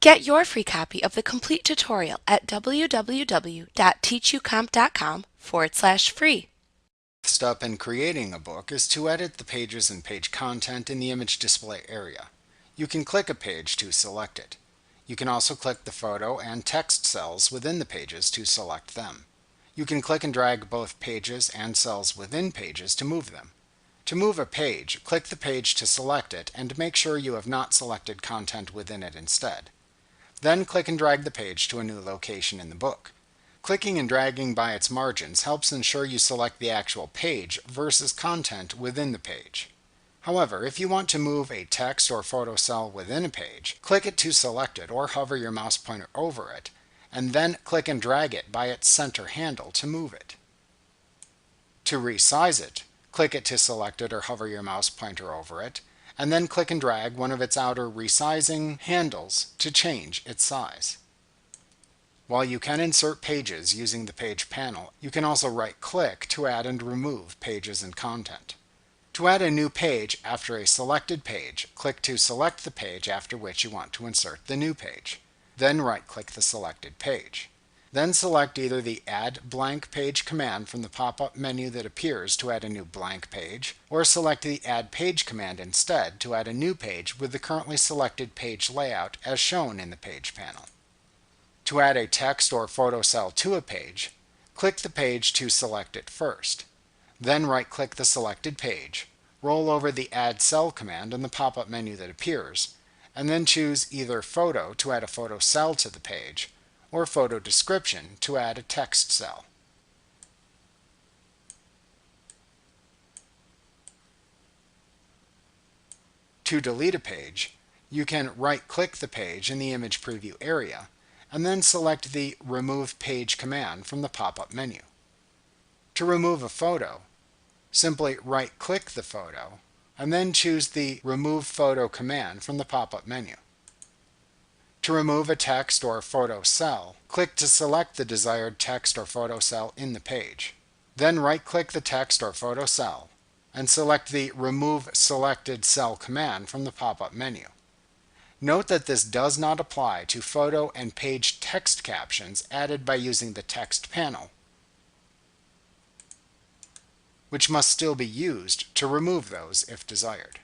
Get your free copy of the complete tutorial at www.teachucomp.com/free. Next step in creating a book is to edit the pages and page content in the image display area. You can click a page to select it. You can also click the photo and text cells within the pages to select them. You can click and drag both pages and cells within pages to move them. To move a page, click the page to select it and make sure you have not selected content within it instead. Then click and drag the page to a new location in the book. Clicking and dragging by its margins helps ensure you select the actual page versus content within the page. However, if you want to move a text or photo cell within a page, click it to select it or hover your mouse pointer over it, and then click and drag it by its center handle to move it. To resize it, click it to select it or hover your mouse pointer over it, and then click and drag one of its outer resizing handles to change its size. While you can insert pages using the Page panel, you can also right-click to add and remove pages and content. To add a new page after a selected page, click to select the page after which you want to insert the new page. Then right-click the selected page. Then select either the Add Blank Page command from the pop-up menu that appears to add a new blank page, or select the Add Page command instead to add a new page with the currently selected page layout as shown in the Page panel. To add a text or photo cell to a page, click the page to select it first. Then right-click the selected page, roll over the Add Cell command in the pop-up menu that appears, and then choose either Photo to add a photo cell to the page, or Photo Description to add a text cell. To delete a page, you can right-click the page in the image preview area, and then select the Remove Page command from the pop-up menu. To remove a photo, simply right-click the photo, and then choose the Remove Photo command from the pop-up menu. To remove a text or photo cell, click to select the desired text or photo cell in the page. Then right-click the text or photo cell, and select the Remove Selected Cell command from the pop-up menu. Note that this does not apply to photo and page text captions added by using the Text panel, which must still be used to remove those if desired.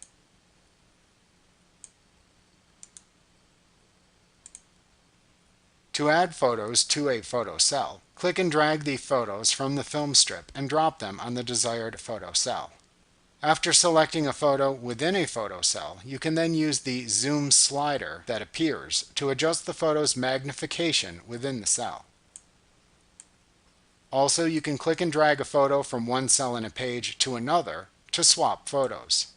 To add photos to a photo cell, click and drag the photos from the film strip and drop them on the desired photo cell. After selecting a photo within a photo cell, you can then use the zoom slider that appears to adjust the photo's magnification within the cell. Also, you can click and drag a photo from one cell in a page to another to swap photos.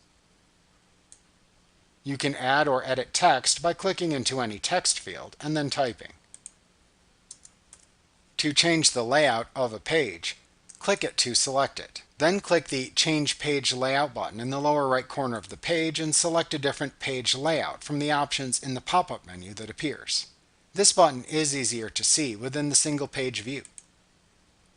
You can add or edit text by clicking into any text field and then typing. To change the layout of a page, click it to select it. Then click the Change Page Layout button in the lower right corner of the page and select a different page layout from the options in the pop-up menu that appears. This button is easier to see within the single page view.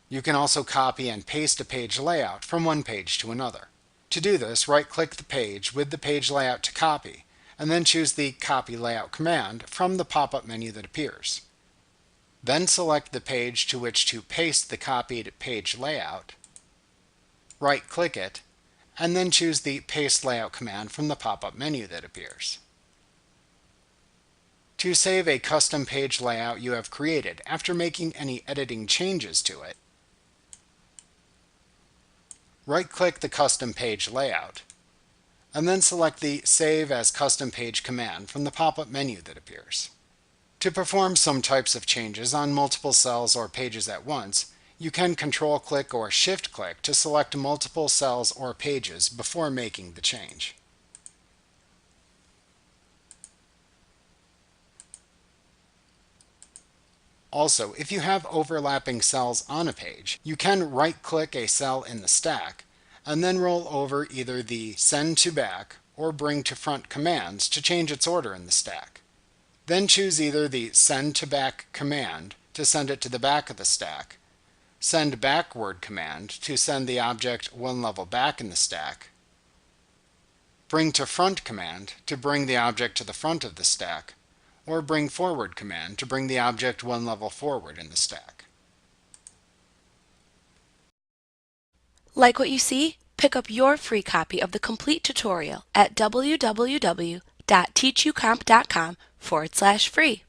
You can also copy and paste a page layout from one page to another. To do this, right-click the page with the page layout to copy, and then choose the Copy Layout command from the pop-up menu that appears. Then select the page to which to paste the copied page layout, right-click it, and then choose the Paste Layout command from the pop-up menu that appears. To save a custom page layout you have created after making any editing changes to it, right-click the custom page layout, and then select the Save as Custom Page command from the pop-up menu that appears. To perform some types of changes on multiple cells or pages at once, you can Control-click or Shift-click to select multiple cells or pages before making the change. Also, if you have overlapping cells on a page, you can right-click a cell in the stack and then roll over either the Send to Back or Bring to Front commands to change its order in the stack. Then choose either the Send to Back command to send it to the back of the stack, Send Backward command to send the object one level back in the stack, Bring to Front command to bring the object to the front of the stack, or bring forward command to bring the object one level forward in the stack. Like what you see? Pick up your free copy of the complete tutorial at www.teachucomp.com/free.